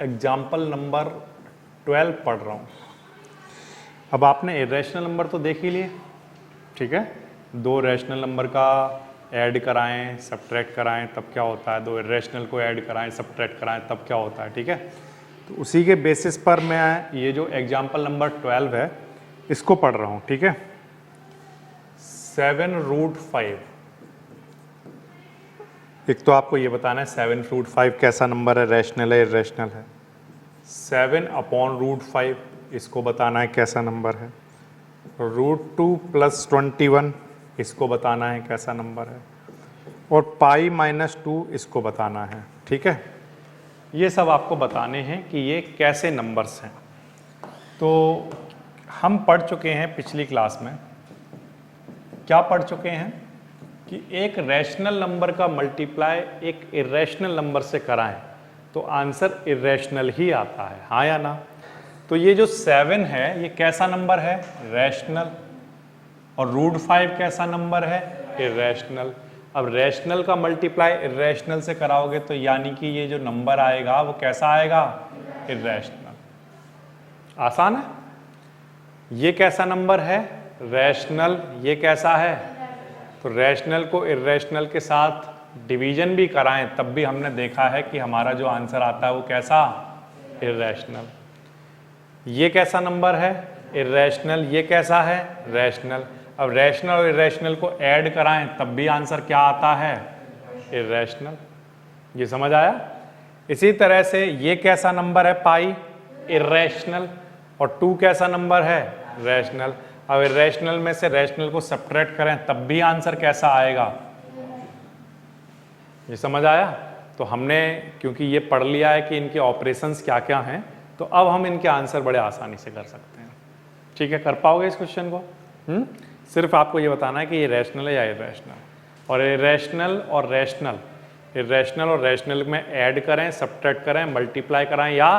Example number 12 पढ़ रहा हूँ। अब आपने इरेशनल नंबर तो देख ही लिए, ठीक है। दो रैशनल नंबर का ऐड कराएं, सब्ट्रैक्ट कराएं तब क्या होता है, दो इरेशनल को ऐड कराएं, सब्ट्रैक्ट कराएं तब क्या होता है, ठीक है। तो उसी के बेसिस पर मैं ये जो एग्जाम्पल नंबर 12 है इसको पढ़ रहा हूँ, ठीक है। 7√5, एक तो आपको ये बताना है 7√5 कैसा नंबर है, रैशनल है इरेशनल है। 7/√5 इसको बताना है कैसा नंबर है। √2 + 21 इसको बताना है कैसा नंबर है। और π-2 इसको बताना है, ठीक है। ये सब आपको बताने हैं कि ये कैसे नंबर्स हैं। तो हम पढ़ चुके हैं पिछली क्लास में, क्या पढ़ चुके हैं कि एक रैशनल नंबर का मल्टीप्लाई एक इरेशनल नंबर से कराएं तो आंसर इरेशनल ही आता है, हाँ या ना। तो ये जो 7 है ये कैसा नंबर है, रैशनल। और √5 कैसा नंबर है, इरेशनल। अब रैशनल का मल्टीप्लाई इरेशनल से कराओगे तो यानी कि ये जो नंबर आएगा वो कैसा आएगा, इरेशनल। आसान है। ये कैसा नंबर है, रैशनल। ये कैसा है, तो रैशनल को इरेशनल के साथ डिवीजन भी कराएं तब भी हमने देखा है कि हमारा जो आंसर आता है वो कैसा, इरेशनल। ये कैसा नंबर है, इरेशनल। ये कैसा है, रैशनल। अब रैशनल और इरेशनल को ऐड कराएं तब भी आंसर क्या आता है, इरेशनल। ये समझ आया। इसी तरह से ये कैसा नंबर है, पाई, इरेशनल। और 2 कैसा नंबर है, रैशनल। अब इरेशनल में से रैशनल को सब्ट्रैक्ट करें तब भी आंसर कैसा आएगा, ये समझ आया। तो हमने क्योंकि ये पढ़ लिया है कि इनके ऑपरेशंस क्या क्या हैं, तो अब हम इनके आंसर बड़े आसानी से कर सकते हैं, ठीक है। कर पाओगे इस क्वेश्चन को? सिर्फ आपको ये बताना है कि ये रैशनल है या इरेशनल। और इरेशनल और रैशनल, इरेशनल और रैशनल में ऐड करें, सब्ट्रैक्ट करें, मल्टीप्लाई कराएं या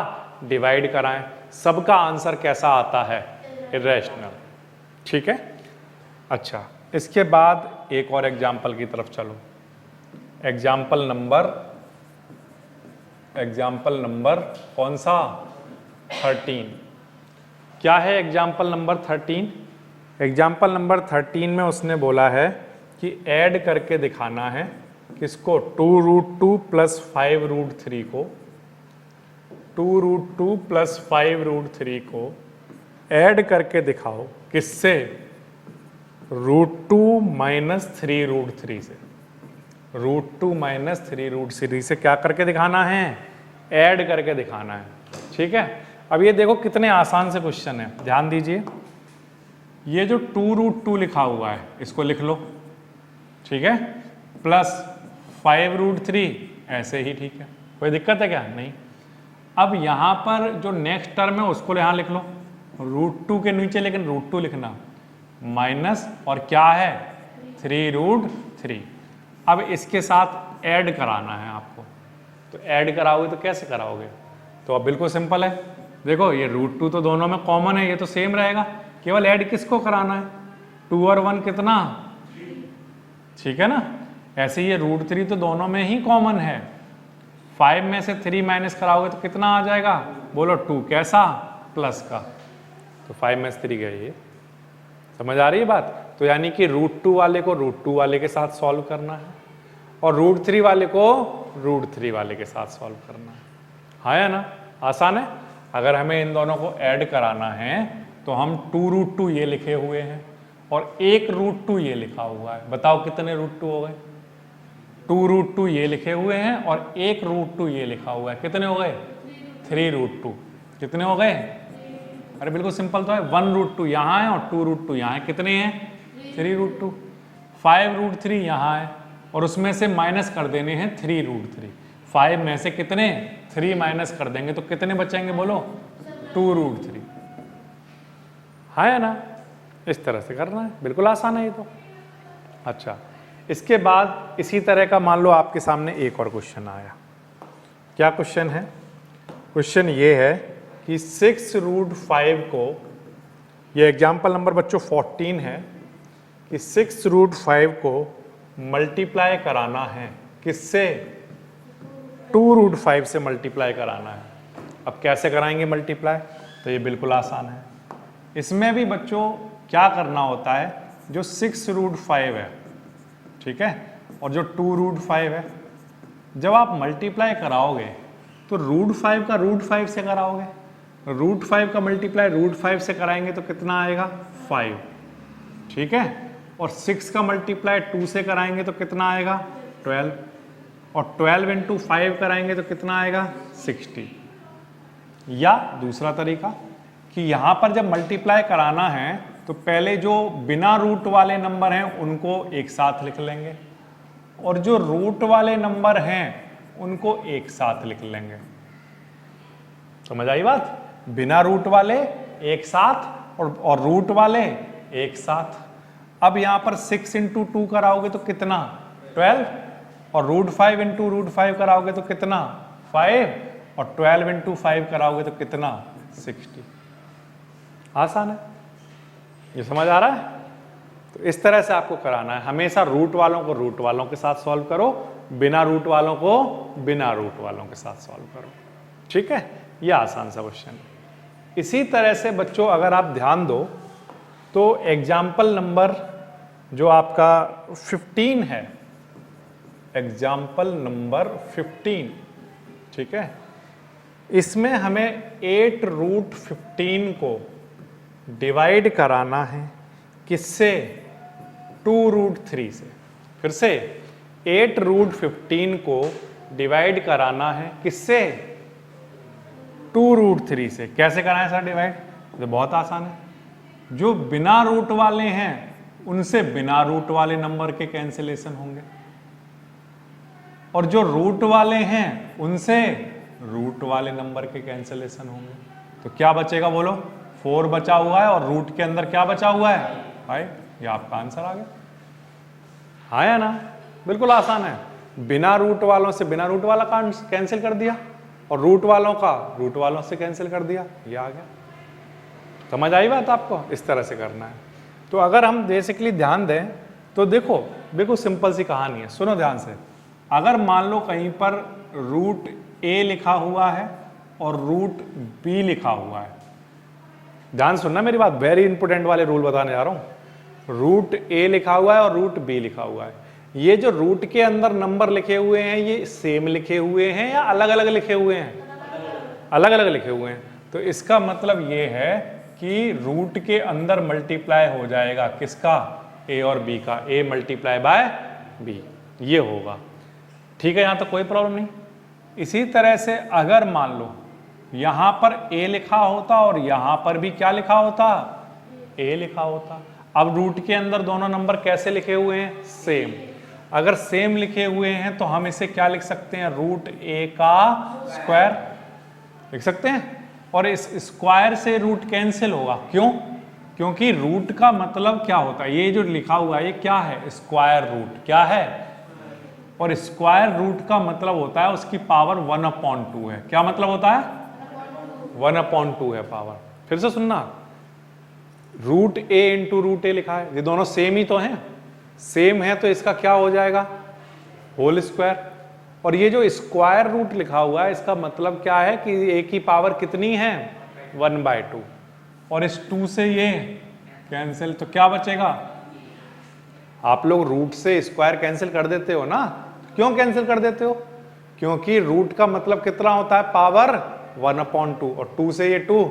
डिवाइड कराएं, सबका आंसर कैसा आता है, इरेशनल, ठीक है। अच्छा, इसके बाद एक और एग्जाम्पल की तरफ चलो। एग्जाम्पल नंबर कौन सा, 13। क्या है एग्जाम्पल नंबर 13? एग्जाम्पल नंबर 13 में उसने बोला है कि ऐड करके दिखाना है किसको, 2√2 + 5√3 को, 2√2 + 5√3 को ऐड करके दिखाओ किससे, √2 - 3√3 से। √2 - 3√3 से क्या करके दिखाना है, ऐड करके दिखाना है, ठीक है। अब ये देखो कितने आसान से क्वेश्चन है, ध्यान दीजिए। ये जो 2√2 लिखा हुआ है इसको लिख लो, ठीक है, प्लस 5√3 ऐसे ही, ठीक है। कोई दिक्कत है क्या, नहीं। अब यहाँ पर जो नेक्स्ट टर्म है उसको यहाँ लिख लो, √2 के नीचे लेकिन √2 लिखना, माइनस और क्या है, 3√3। अब इसके साथ ऐड कराना है आपको, तो ऐड कराओगे तो कैसे कराओगे, तो अब बिल्कुल सिंपल है। देखो ये √2 तो दोनों में कॉमन है, ये तो सेम रहेगा, केवल ऐड किसको कराना है, 2 और 1 कितना, ठीक है ना। ऐसे ही ये √3 तो दोनों में ही कॉमन है। 5 में से 3 माइनस कराओगे तो कितना आ जाएगा, बोलो 2 कैसा, प्लस का, तो 5 में से 3 गए, ये समझ आ रही है बात। तो यानी कि √2 वाले को √2 वाले के साथ सॉल्व करना है और √3 वाले को √3 वाले के साथ सॉल्व करना है, हाँ या ना, आसान है। अगर हमें इन दोनों को ऐड कराना है तो हम 2√2 ये लिखे हुए हैं और एक √2 ये लिखा हुआ है, बताओ कितने √2 हो गए, 2√2 ये लिखे हुए हैं और एक √2 ये लिखा हुआ है, कितने हो गए, 3√2। कितने हो गए, अरे बिल्कुल सिंपल तो है, 1√2 यहाँ है और 2√2 यहाँ है, कितने हैं, 3√2। 5√3 यहाँ है और उसमें से माइनस कर देने हैं 3√3। 5 में से कितने, 3 माइनस कर देंगे तो कितने बचेंगे, बोलो 2√3, हाँ या ना। इस तरह से करना है, बिल्कुल आसान है ये तो। अच्छा, इसके बाद इसी तरह का मान लो आपके सामने एक और क्वेश्चन आया। क्या क्वेश्चन है, क्वेश्चन ये है कि 6√5 को, ये एग्जाम्पल नंबर बच्चों 14 है, कि 6√5 को मल्टीप्लाई कराना है किससे, 2√5 से मल्टीप्लाई कराना है। अब कैसे कराएंगे मल्टीप्लाई, तो ये बिल्कुल आसान है। इसमें भी बच्चों क्या करना होता है, जो 6√5 है, ठीक है, और जो 2√5 है, जब आप मल्टीप्लाई कराओगे तो √5 का √5 से कराओगे, √5 का मल्टीप्लाई √5 से कराएंगे तो कितना आएगा 5, ठीक है, और 6 का मल्टीप्लाई 2 से कराएंगे तो कितना आएगा 12, और 12 इंटू 5 कराएंगे तो कितना आएगा 60। या दूसरा तरीका कि यहाँ पर जब मल्टीप्लाई कराना है तो पहले जो बिना रूट वाले नंबर हैं उनको एक साथ लिख लेंगे, और जो रूट वाले नंबर हैं उनको एक साथ लिख लेंगे। समझ आई बात? बिना रूट वाले एक साथ और रूट वाले एक साथ। अब यहां पर 6 इंटू 2 कराओगे तो कितना 12, और √5 इंटू √5 कराओगे तो कितना 5, और 12 इंटू 5 कराओगे तो कितना 60। आसान है, ये समझ आ रहा है? तो इस तरह से आपको कराना है, हमेशा रूट वालों को रूट वालों के साथ सॉल्व करो, बिना रूट वालों को बिना रूट वालों के साथ सॉल्व करो, ठीक है, ये आसान सा क्वेश्चन है। इसी तरह से बच्चों अगर आप ध्यान दो तो एग्जाम्पल नंबर जो आपका 15 है, एग्जाम्पल नंबर 15, ठीक है, इसमें हमें 8√15 को डिवाइड कराना है किससे 2√3 से। फिर से 8√15 को डिवाइड कराना है किससे 2√3 से। कैसे कराएं सर डिवाइड? तो बहुत आसान है, जो बिना रूट वाले हैं उनसे बिना रूट वाले नंबर के कैंसिलेशन होंगे, और जो रूट वाले हैं उनसे रूट वाले नंबर के कैंसिलेशन होंगे। तो क्या बचेगा बोलो? 4 बचा हुआ है, और रूट के अंदर क्या बचा हुआ है 5। ये आपका आंसर आ गया, हाँ या ना? बिल्कुल आसान है, बिना रूट वालों से बिना रूट वाला कैंसिल कर दिया, और रूट वालों का रूट वालों से कैंसिल कर दिया, ये आ गया। समझ आई बात आपको? इस तरह से करना है। तो अगर हम बेसिकली ध्यान दें तो देखो बिल्कुल सिंपल सी कहानी है, सुनो ध्यान से। अगर मान लो कहीं पर √a लिखा हुआ है और √b लिखा हुआ है, ध्यान सुनना मेरी बात, वेरी इंपोर्टेंट वाले रूल बताने जा रहा हूं। √a लिखा हुआ है और √b लिखा हुआ है, ये जो रूट के अंदर नंबर लिखे हुए हैं ये सेम लिखे हुए हैं या अलग अलग लिखे हुए हैं? अलग अलग लिखे हुए हैं। तो इसका मतलब ये है कि रूट के अंदर मल्टीप्लाई हो जाएगा किसका, a और b का, a मल्टीप्लाई बाय b, ये होगा, ठीक है, यहां तो कोई प्रॉब्लम नहीं। इसी तरह से अगर मान लो यहां पर a लिखा होता और यहां पर भी क्या लिखा होता, a लिखा होता। अब रूट के अंदर दोनों नंबर कैसे लिखे हुए हैं? सेम। अगर सेम लिखे हुए हैं तो हम इसे क्या लिख सकते हैं, √a का स्क्वायर लिख सकते हैं, और इस स्क्वायर से रूट कैंसिल होगा। क्यों? क्योंकि रूट का मतलब क्या होता है, ये जो लिखा हुआ है ये क्या है, स्क्वायर रूट, क्या है, और स्क्वायर रूट का मतलब होता है उसकी पावर 1/2 है। क्या मतलब होता है? 1/2 है पावर। फिर से सुनना, √a इंटू √a लिखा है, ये दोनों सेम ही तो हैं, सेम है तो इसका क्या हो जाएगा, होल स्क्वायर। और ये जो स्क्वायर रूट लिखा हुआ है इसका मतलब क्या है कि a की पावर कितनी है 1/2, और इस 2 से ये कैंसिल, तो क्या बचेगा? आप लोग रूट से स्क्वायर कैंसिल कर देते हो ना, क्यों कैंसिल कर देते हो? क्योंकि रूट का मतलब कितना होता है, पावर 1/2, और 2 से ये 2,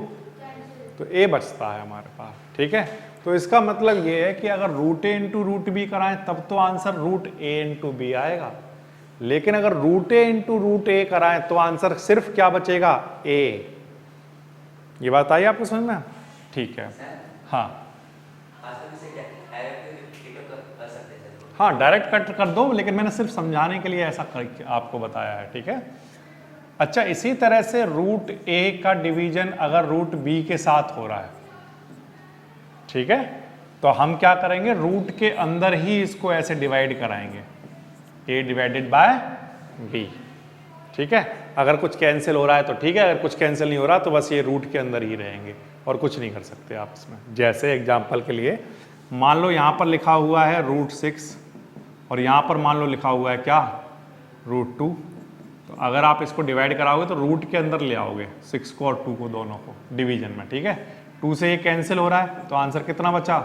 तो a बचता है हमारे पास, ठीक है। तो इसका मतलब ये है कि अगर √a इंटू √b कराएं तब तो आंसर √a इंटू b आएगा, लेकिन अगर √a इंटू √a कराएं तो आंसर सिर्फ क्या बचेगा, a। ये बात आई आपको समझ में? ठीक है, हाँ हाँ, डायरेक्ट कट कर दो, लेकिन मैंने सिर्फ समझाने के लिए ऐसा आपको बताया है, ठीक है। अच्छा, इसी तरह से √a का डिवीजन अगर √b के साथ हो रहा है, ठीक है, तो हम क्या करेंगे, रूट के अंदर ही इसको ऐसे डिवाइड कराएंगे, a डिवाइडेड बाय b, ठीक है। अगर कुछ कैंसिल हो रहा है तो ठीक है, अगर कुछ कैंसिल नहीं हो रहा तो बस ये रूट के अंदर ही रहेंगे और कुछ नहीं कर सकते आप इसमें। जैसे एग्जाम्पल के लिए मान लो यहाँ पर लिखा हुआ है √6 और यहाँ पर मान लो लिखा हुआ है क्या, √2, तो तो अगर आप इसको डिवाइड कराओगे तो रूट के अंदर ले आओगे 6 को और 2 को, दोनों को डिवीजन में, ठीक है। 2 से ये कैंसिल हो रहा है तो आंसर कितना बचा।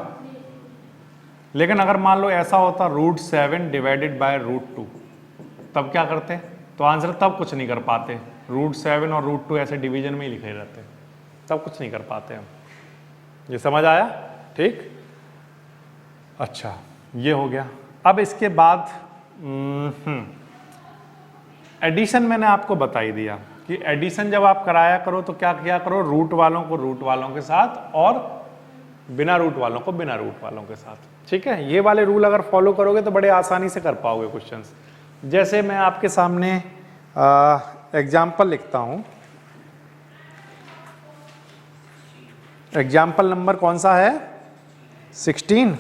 लेकिन अगर मान लो ऐसा होता √7 डिवाइडेड बाय √2, तब क्या करते, तो आंसर तब कुछ नहीं कर पाते। √7 और √2 ऐसे डिवीजन में ही लिखे रहते, तब कुछ नहीं कर पाते हम। ये समझ आया, ठीक। अच्छा, ये हो गया। अब इसके बाद एडिशन मैंने आपको बता ही दिया कि एडिशन जब आप कराया करो तो क्या किया करो, रूट वालों को रूट वालों के साथ और बिना रूट वालों को बिना रूट वालों के साथ, ठीक है। ये वाले रूल अगर फॉलो करोगे तो बड़े आसानी से कर पाओगे क्वेश्चंस। जैसे मैं आपके सामने एग्जाम्पल लिखता हूं। एग्जाम्पल नंबर कौन सा है, 16,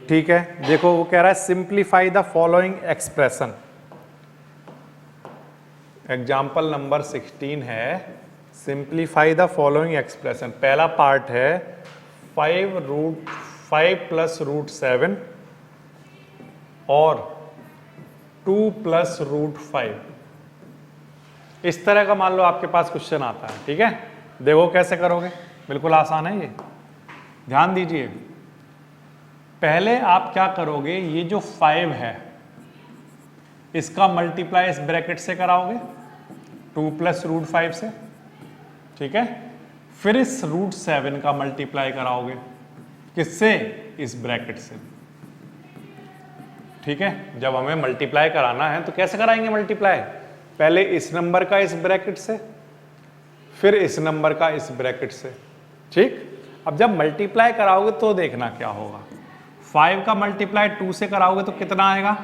ठीक है। देखो वो कह रहा है simplify the following expression. Example number 16 है सिंप्लीफाई द फॉलोइंग एक्सप्रेशन। पहला पार्ट है 5 + √7 और 2 + √5। इस तरह का मान लो आपके पास क्वेश्चन आता है, ठीक है। देखो कैसे करोगे, बिल्कुल आसान है ये, ध्यान दीजिए। पहले आप क्या करोगे, ये जो 5 है इसका मल्टीप्लाई इस ब्रैकेट से कराओगे 2 + √5 से, ठीक है। फिर इस √7 का मल्टीप्लाई कराओगे किससे, इस ब्रैकेट से, ठीक है। जब हमें मल्टीप्लाई कराना है तो कैसे कराएंगे मल्टीप्लाई, पहले इस नंबर का इस ब्रैकेट से, फिर इस नंबर का इस ब्रैकेट से, ठीक। अब जब मल्टीप्लाई कराओगे तो देखना क्या होगा। 5 का मल्टीप्लाई 2 से कराओगे तो कितना आएगा,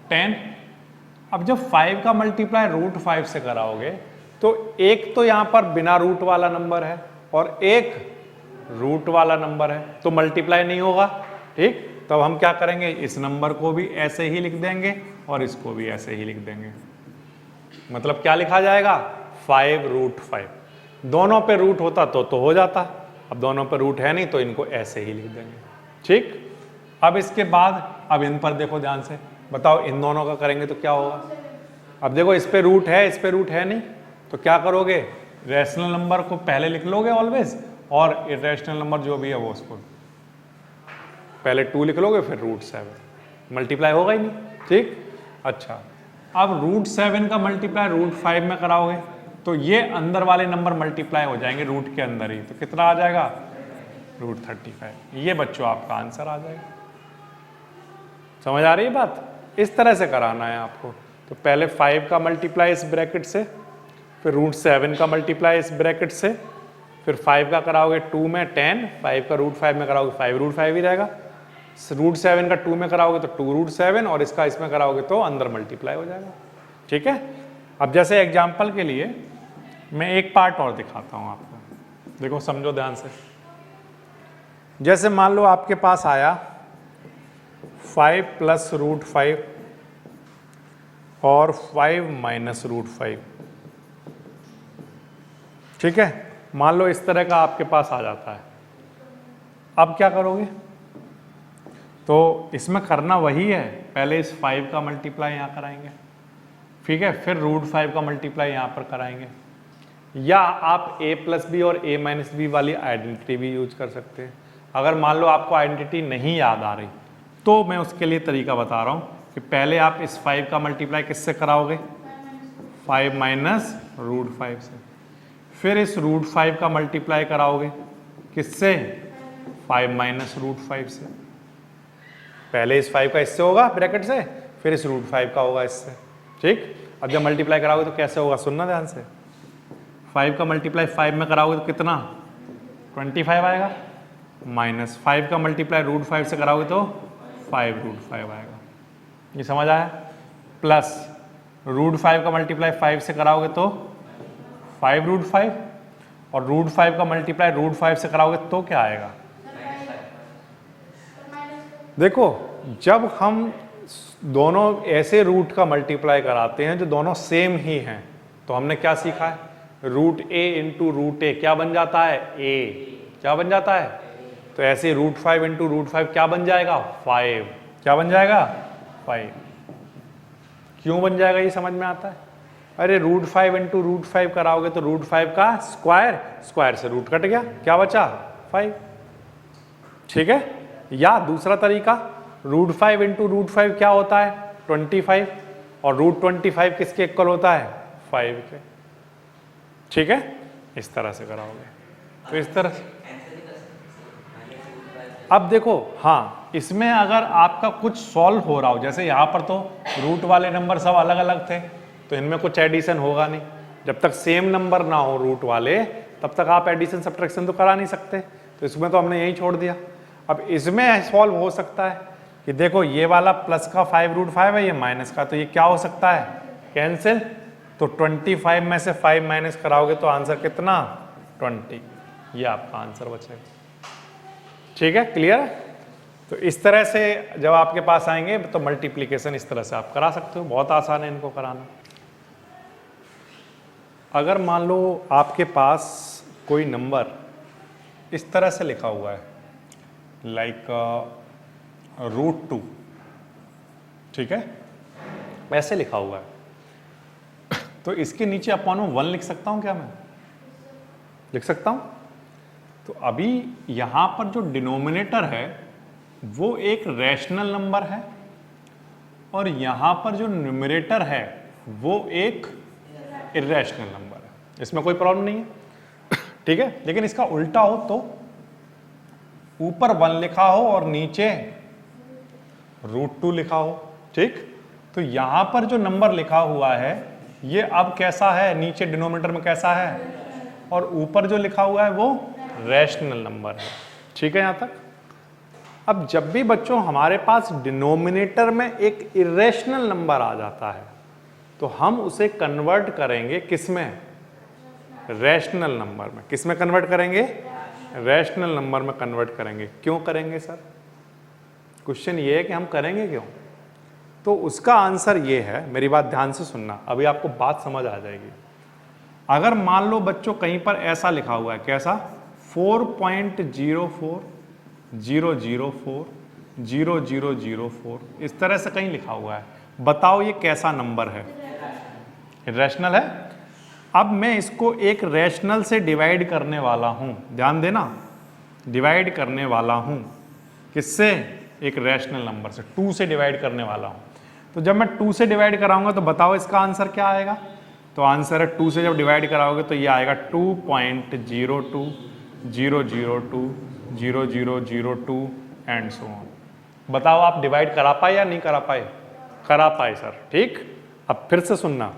10। अब जब 5 का मल्टीप्लाई √5 से कराओगे तो एक तो यहां पर बिना रूट वाला नंबर है और एक रूट वाला नंबर है, तो मल्टीप्लाई नहीं होगा, ठीक। तब हम क्या करेंगे, इस नंबर को भी ऐसे ही लिख देंगे और इसको भी ऐसे ही लिख देंगे। मतलब क्या लिखा जाएगा, 5√5। दोनों पे रूट होता तो हो जाता, अब दोनों पे रूट है नहीं तो इनको ऐसे ही लिख देंगे, ठीक। अब इसके बाद अब इन पर देखो ध्यान से, बताओ इन दोनों का करेंगे तो क्या होगा। अब देखो इस पे रूट है, इस पे रूट है नहीं, तो क्या करोगे, रैशनल नंबर को पहले लिख लोगे ऑलवेज, और इरेशनल नंबर जो भी है वो उसको पहले 2 लिख लोगे, फिर √7। मल्टीप्लाई होगा ही नहीं, ठीक। अच्छा, अब √7 का मल्टीप्लाई √5 में कराओगे तो ये अंदर वाले नंबर मल्टीप्लाई हो जाएंगे रूट के अंदर ही, तो कितना आ जाएगा, √35। ये बच्चों आपका आंसर आ जाएगा। समझ आ रही है बात, इस तरह से कराना है आपको। तो पहले 5 का मल्टीप्लाई इस ब्रैकेट से, फिर √7 का मल्टीप्लाई इस ब्रैकेट से, फिर 5 का कराओगे 2 में 10, 5 का √5 में कराओगे 5√5 ही रहेगा। √7 का 2 में कराओगे तो 2√7 और इसका इसमें कराओगे तो अंदर मल्टीप्लाई हो जाएगा, ठीक है। अब जैसे एग्जाम्पल के लिए मैं एक पार्ट और दिखाता हूं आपको, देखो समझो ध्यान से। जैसे मान लो आपके पास आया 5 + √5 और 5 - √5, ठीक है। मान लो इस तरह का आपके पास आ जाता है। अब क्या करोगे, तो इसमें करना वही है, पहले इस 5 का मल्टीप्लाई यहाँ कराएंगे, ठीक है, फिर √5 का मल्टीप्लाई यहाँ पर कराएंगे, या आप a + b और a - b वाली आइडेंटिटी भी यूज कर सकते हैं। अगर मान लो आपको आइडेंटिटी नहीं याद आ रही तो मैं उसके लिए तरीका बता रहा हूँ कि पहले आप इस 5 का मल्टीप्लाई किससे कराओगे, 5 - √5 से, फिर इस √5 का मल्टीप्लाई कराओगे किससे, 5 - √5 से। पहले इस 5 का इससे होगा ब्रैकेट से, फिर इस √5 का होगा इससे, ठीक। अब जब मल्टीप्लाई कराओगे तो कैसे होगा, सुनना ध्यान से। 5 का मल्टीप्लाई 5 में कराओगे तो कितना, 25 आएगा, माइनस 5 का मल्टीप्लाई √5 से कराओगे तो 5√5 आएगा। ये समझ आया, प्लस √5 का मल्टीप्लाई 5 से कराओगे तो 5√5 और √5 का मल्टीप्लाई √5 से कराओगे तो क्या आएगा। देखो जब हम दोनों ऐसे रूट का मल्टीप्लाई कराते हैं जो दोनों सेम ही हैं तो हमने क्या सीखा है, √a × √a क्या बन जाता है, a क्या बन जाता है। तो ऐसे √5 × √5 क्या बन जाएगा, 5 क्या बन जाएगा, 5, क्यों बन जाएगा ये समझ में आता है? अरे √5 इंटू √5 कराओगे तो √5 का स्क्वायर, स्क्वायर से रूट कट गया, क्या बचा 5। ठीक है, या दूसरा तरीका √5 इंटू √5 क्या होता है 25, और √25 किसके इक्वल होता है 5 के। ठीक है, इस तरह से कराओगे तो इस तरह से। अब देखो, हाँ इसमें अगर आपका कुछ सॉल्व हो रहा हो, जैसे यहाँ पर तो रूट वाले नंबर सब अलग अलग थे तो इनमें कुछ एडिशन होगा नहीं। जब तक सेम नंबर ना हो रूट वाले तब तक आप एडिशन सब्ट्रैक्शन तो करा नहीं सकते, तो इसमें तो हमने यही छोड़ दिया। अब इसमें सॉल्व हो सकता है कि देखो ये वाला प्लस का 5√5 है, ये माइनस का, तो ये क्या हो सकता है कैंसिल। तो 25 में से 5 माइनस कराओगे तो आंसर कितना 20, ये आपका आंसर बचेगा। ठीक है, क्लियर? तो इस तरह से जब आपके पास आएंगे तो मल्टीप्लिकेशन इस तरह से आप करा सकते हो, बहुत आसान है इनको कराना। अगर मान लो आपके पास कोई नंबर इस तरह से लिखा हुआ है लाइक √2, ठीक है, ऐसे लिखा हुआ है, तो इसके नीचे अपॉन में 1 लिख सकता हूं क्या? मैं लिख सकता हूं। तो अभी यहां पर जो डिनोमिनेटर है वो एक रैशनल नंबर है और यहां पर जो न्यूमरेटर है वो एक इर्रेशनल नंबर है, इसमें कोई प्रॉब्लम नहीं है। ठीक है, लेकिन इसका उल्टा हो तो ऊपर 1 लिखा हो और नीचे √2 लिखा हो। ठीक, तो यहां पर जो नंबर लिखा हुआ है ये अब कैसा है, नीचे डिनोमिनेटर में कैसा है, और ऊपर जो लिखा हुआ है वो रैशनल नंबर है। ठीक है यहां तक? अब जब भी बच्चों हमारे पास डिनोमिनेटर में एक इर्रेशनल नंबर आ जाता है तो हम उसे कन्वर्ट करेंगे किसमें, रैशनल नंबर में। किसमें कन्वर्ट करेंगे, रैशनल नंबर में कन्वर्ट करेंगे। क्यों करेंगे सर? क्वेश्चन ये है कि हम करेंगे क्यों? तो उसका आंसर ये है, मेरी बात ध्यान से सुनना, अभी आपको बात समझ आ जाएगी। अगर मान लो बच्चों कहीं पर ऐसा लिखा हुआ है, कैसा 4.04004 इस तरह से कहीं लिखा हुआ है, बताओ ये कैसा नंबर है? रैशनल है। अब मैं इसको एक रैशनल से डिवाइड करने वाला हूं, ध्यान देना, डिवाइड करने वाला हूं किससे, एक रैशनल नंबर से, 2 से डिवाइड करने वाला हूं। तो जब मैं 2 से डिवाइड कराऊंगा तो बताओ इसका आंसर क्या आएगा? तो आंसर है 2 से जब डिवाइड कराओगे तो ये आएगा 2.02002002 एंड सो ऑन। बताओ आप डिवाइड करा पाए या नहीं करा पाए? करा पाए सर। ठीक, अब फिर से सुनना,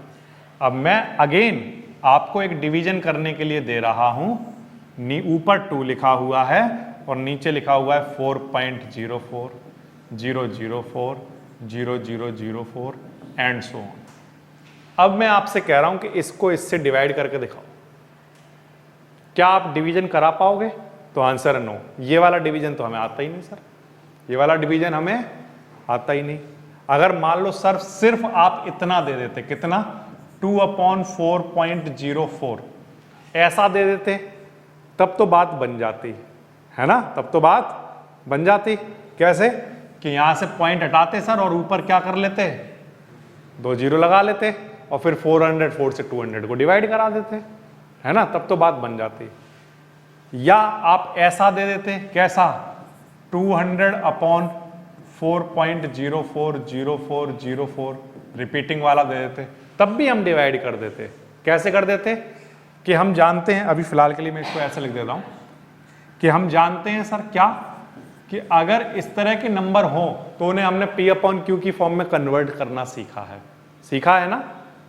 अब मैं अगेन आपको एक डिवीजन करने के लिए दे रहा हूं। ऊपर 2 लिखा हुआ है और नीचे लिखा हुआ है 4.040040004 एंड सो ऑन। अब मैं आपसे कह रहा हूं कि इसको इससे डिवाइड करके दिखाओ, क्या आप डिवीजन करा पाओगे? तो आंसर है नो। ये वाला डिवीजन तो हमें आता ही नहीं सर, ये वाला डिवीजन हमें आता ही नहीं। अगर मान लो सर सिर्फ आप इतना दे देते, कितना 2/4.04 ऐसा दे देते, तब तो बात बन जाती है ना, तब तो बात बन जाती। कैसे कि यहां से पॉइंट हटाते सर और ऊपर क्या कर लेते, 2 जीरो लगा लेते और फिर 400 से 200 को डिवाइड करा देते, है ना, तब तो बात बन जाती। या आप ऐसा दे देते, कैसा 200/4.040404 रिपीटिंग वाला दे देते, तब भी हम डिवाइड कर देते। कैसे कर देते कि हम जानते हैं, अभी फिलहाल के लिए मैं इसको ऐसे लिख देता हूं कि हम जानते हैं सर क्या, कि अगर इस तरह के नंबर हो तो उन्हें हमने P/Q की फॉर्म में कन्वर्ट करना सीखा है। सीखा है ना,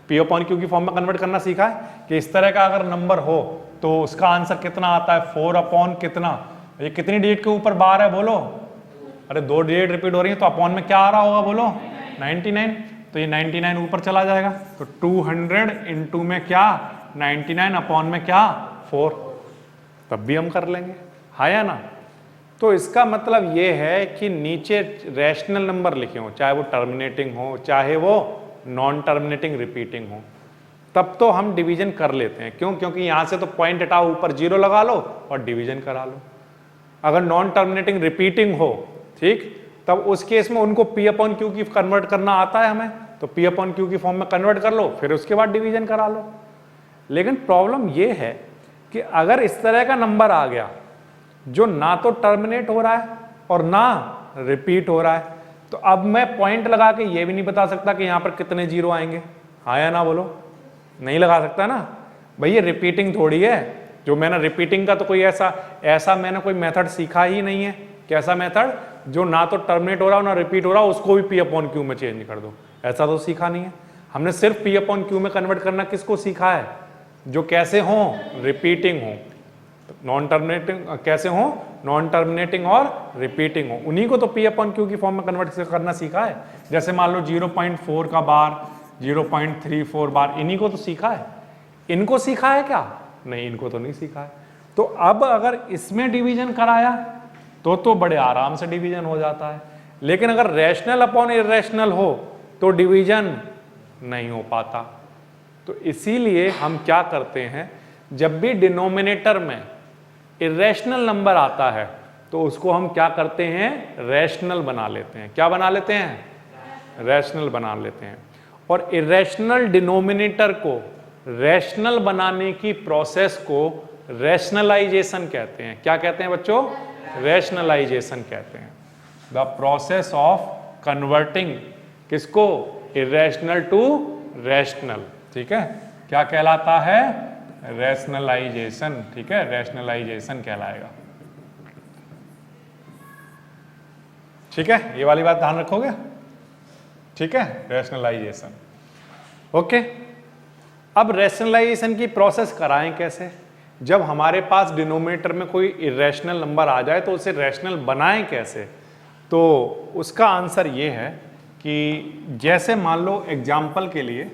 P/Q की फॉर्म में कन्वर्ट करना सीखा है कि इस तरह का अगर नंबर हो तो उसका आंसर कितना आता है, 4 कितना, ये कितनी डिजिट के ऊपर बार है बोलो, अरे 2 डिजिट रिपीट हो रही है तो अपॉन में क्या आ रहा होगा बोलो, 99। तो ये 99 ऊपर चला जाएगा, तो 200 इंटू में क्या 99 अपॉन में क्या 4, तब भी हम कर लेंगे, हाँ या ना। तो इसका मतलब ये है कि नीचे रैशनल नंबर लिखे हो, चाहे वो टर्मिनेटिंग हो चाहे वो नॉन टर्मिनेटिंग रिपीटिंग हो, तब तो हम डिवीजन कर लेते हैं। क्यों? क्योंकि यहां से तो पॉइंट हटाओ, ऊपर 0 लगा लो और डिवीजन करा लो। अगर नॉन टर्मिनेटिंग रिपीटिंग हो, ठीक, तब उस केस में उनको P/Q की कन्वर्ट करना आता है हमें, तो P अपॉन Q की फॉर्म में कन्वर्ट कर लो, फिर उसके बाद डिवीजन करा लो। लेकिन प्रॉब्लम ये है कि अगर इस तरह का नंबर आ गया जो ना तो टर्मिनेट हो रहा है और ना रिपीट हो रहा है, तो अब मैं पॉइंट लगा के ये भी नहीं बता सकता कि यहां पर कितने जीरो आएंगे, हाँ या ना बोलो, नहीं लगा सकता ना भाई, ये रिपीटिंग थोड़ी है। जो मैंने रिपीटिंग का तो कोई ऐसा मैंने कोई मेथड सीखा ही नहीं है। कैसा मेथड? जो ना तो टर्मिनेट हो रहा हो ना रिपीट हो रहा हो, उसको भी P अपॉन Q में चेंज कर दो, ऐसा तो सीखा नहीं है। हमने सिर्फ P अपॉन Q में कन्वर्ट करना किसको सीखा है? जो कैसे हो, रिपीटिंग हो, नॉन टर्मिनेटिंग कैसे हो, नॉन टर्मिनेटिंग और रिपीटिंग हो, उन्हीं को तो P अपॉन Q की फॉर्म में कन्वर्ट करना सीखा है। जैसे मान लो 0.4 का बार, 0.34 बार, इन्हीं को तो सीखा है। इनको सीखा है क्या? नहीं, इनको तो नहीं सीखा है। तो अब अगर इसमें डिवीजन कराया तो बड़े आराम से डिवीजन हो जाता है, लेकिन अगर रैशनल अपॉन इरेशनल हो तो डिवीजन नहीं हो पाता। तो इसीलिए हम क्या करते हैं, जब भी डिनोमिनेटर में इरेशनल नंबर आता है तो उसको हम क्या करते हैं, रैशनल बना लेते हैं। क्या बना लेते हैं? रैशनल बना लेते हैं। और इरेशनल डिनोमिनेटर को रैशनल बनाने की प्रोसेस को रैशनलाइजेशन कहते हैं। क्या कहते हैं बच्चों? रैशनलाइजेशन कहते हैं। द प्रोसेस ऑफ कन्वर्टिंग किसको? Irrational to rational. ठीक है, क्या कहलाता है? रैशनलाइजेशन। ठीक है, रैशनलाइजेशन कहलाएगा। ठीक है, ये वाली बात ध्यान रखोगे? ठीक है, रैशनलाइजेशन। ओके, अब रैशनलाइजेशन की प्रोसेस कराएं कैसे? जब हमारे पास डिनोमिनेटर में कोई इरेशनल नंबर आ जाए तो उसे रैशनल बनाएं कैसे? तो उसका आंसर ये है कि जैसे मान लो एग्जाम्पल के लिए,